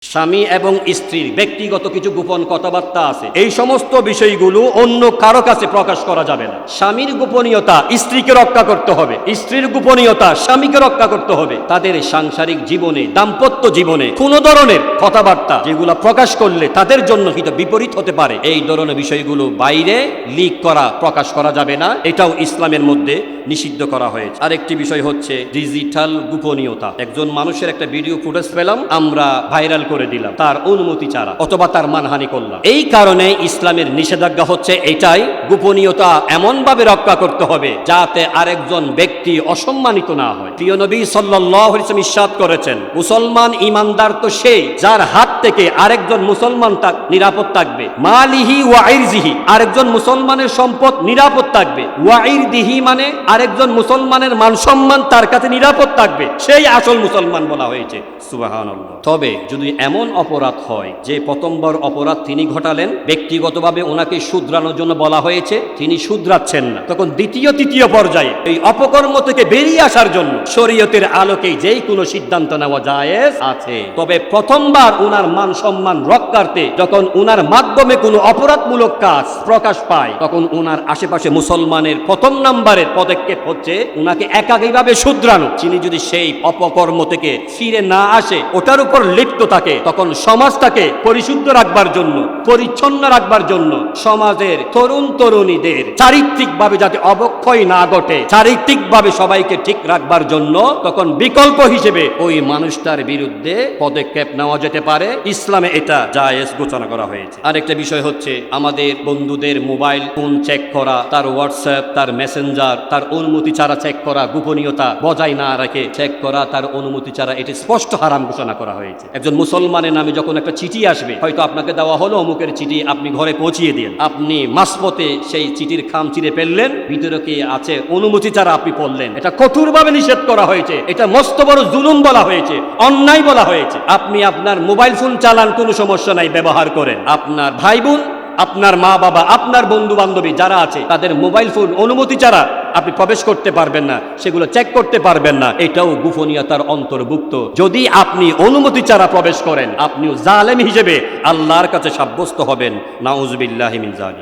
স্বামী এবং স্ত্রীর ব্যক্তিগত কিছু গোপন কথাবার্তা আছে, এই সমস্ত বিষয়গুলো অন্য কারো কাছে প্রকাশ করা যাবে না। স্বামীর গোপনীয়তা স্ত্রীকে রক্ষা করতে হবে, স্ত্রীর গোপনীয়তা স্বামীকে রক্ষা করতে হবে। তাদের সাংসারিক জীবনে, দাম্পত্য জীবনে কোন ধরনের কথাবার্তা যেগুলো প্রকাশ করলে তাদের জন্য কিন্তু বিপরীত হতে পারে, এই ধরনের বিষয়গুলো বাইরে লিক করা, প্রকাশ করা যাবে না। এটাও ইসলামের মধ্যে নিষিদ্ধ করা হয়েছে। আরেকটি বিষয় হচ্ছে ডিজিটাল গোপনীয়তা। একজন মানুষের একটা ভিডিও ফুটেজ পেলাম, আমরা ভাইরাল করে দিলাম তার অনুমতি ছাড়া, অথবা তার মানহানি করলাম। এই কারণে ইসলামের নিষেধাজ্ঞা হচ্ছে এটাই, গোপনীয়তা এমন ভাবে রক্ষা করতে হবে যাতে আরেকজন ব্যক্তি অসম্মানিত না হয়। প্রিয় নবী সাল্লাল্লাহু আলাইহি ওয়াসাল্লাম ইরশাদ করেছেন, মুসলমান ঈমানদার তো সেই যার হাত থেকে আরেকজন মুসলমান নিরাপদ থাকবে। মালিহি ওয়া ইরজিহি, আরেকজন মুসলমানের সম্পদ নিরাপদ থাকবে। ওয়া ইরদিহি মানে আরেকজন মুসলমানের মান সম্মান তার কাছে নিরাপদ থাকবে, সেই আসল মুসলমান বলা হয়েছে। সুবহানাল্লাহ। তবে যদি এমন অপরাধ হয় যে প্রথমবার অপরাধ তিনি ঘটালেন, ব্যক্তিগতভাবে ওনাকে শুধরানোর জন্য বলা হয়েছে, তিনি শুধরাচ্ছেন না, তখন দ্বিতীয় তৃতীয় পর্যায়ে এই অপকর্ম থেকে বেরিয়ে আসার জন্য শরীয়তের আলোকে যেই কোনো সিদ্ধান্ত নেওয়া জায়েজ আছে। তবে প্রথমবার ওনার মান সম্মান রক্ষার্থে যখন ওনার মাধ্যমে কোনো অপরাধমূলক কাজ প্রকাশ পায়, তখন ওনার আশেপাশে মুসলমানের প্রথম নাম্বারের পদক্ষেপ হচ্ছে ওনাকে একাকীভাবে শুধরানো। তিনি যদি সেই অপকর্ম থেকে ফিরে না আসে, ওটার উপর লিপ্ত থাকে, তখন সমাজটাকে পরিশুদ্ধ রাখবার জন্য, পরিচ্ছন্ন রাখবার জন্য, সমাজের তরুণ তরুণীদের চারিত্রিকভাবে যাতে অবক্ষয় না ঘটে, চারিত্রিকভাবে সবাইকে ঠিক রাখবার জন্য তখন বিকল্প হিসেবে ওই মানুষটার বিরুদ্ধে পদক্ষেপ নেওয়া যেতে পারে। ইসলামে এটা জায়েজ ঘোষণা করা হয়েছে। আরেকটা বিষয় হচ্ছে আমাদের বন্ধুদের মোবাইল ফোন চেক করা, তার হোয়াটসঅ্যাপ, তার মেসেঞ্জার, তার অনুমতি ছাড়া চেক করা, গোপনীয়তা বজায় না রেখে চেক করা তার অনুমতি ছাড়া, এটি স্পষ্ট হারাম ঘোষণা করা হয়েছে। একজন মুসলমানের নামে যখন একটা চিঠি আসবে, হয়তো আপনাকে দেওয়া হলো অমুকের চিঠি, আপনি ঘরে পৌঁছিয়ে দিন, আপনি মাঝপথে সেই চিঠির খাম চিরে ফেললেন, ভিতরে কি আছে অনুমতি ছাড়া আপনি পড়লেন, এটা কঠোরভাবে নিষেধ করা হয়েছে। এটা মস্ত বড় জুলুম বলা হয়েছে, অন্যায় বলা হয়েছে। আপনি আপনার মোবাইল ফোন চালান, কোনো সমস্যা নাই, ব্যবহার করেন। আপনার ভাই বোন, আপনার মা বাবা, আপনার বন্ধু বান্ধবী যারা আছে, তাদের মোবাইল ফোন অনুমতি ছাড়া আপনি প্রবেশ করতে পারবেন না, সেগুলো চেক করতে পারবেন না, এটাও গোপনীয়তার অন্তর্ভুক্ত। যদি আপনি অনুমতি ছাড়া প্রবেশ করেন, আপনিও জালেম হিসেবে আল্লাহর কাছে সাব্যস্ত হবেন। নাউজুবিল্লাহি মিন যালিক।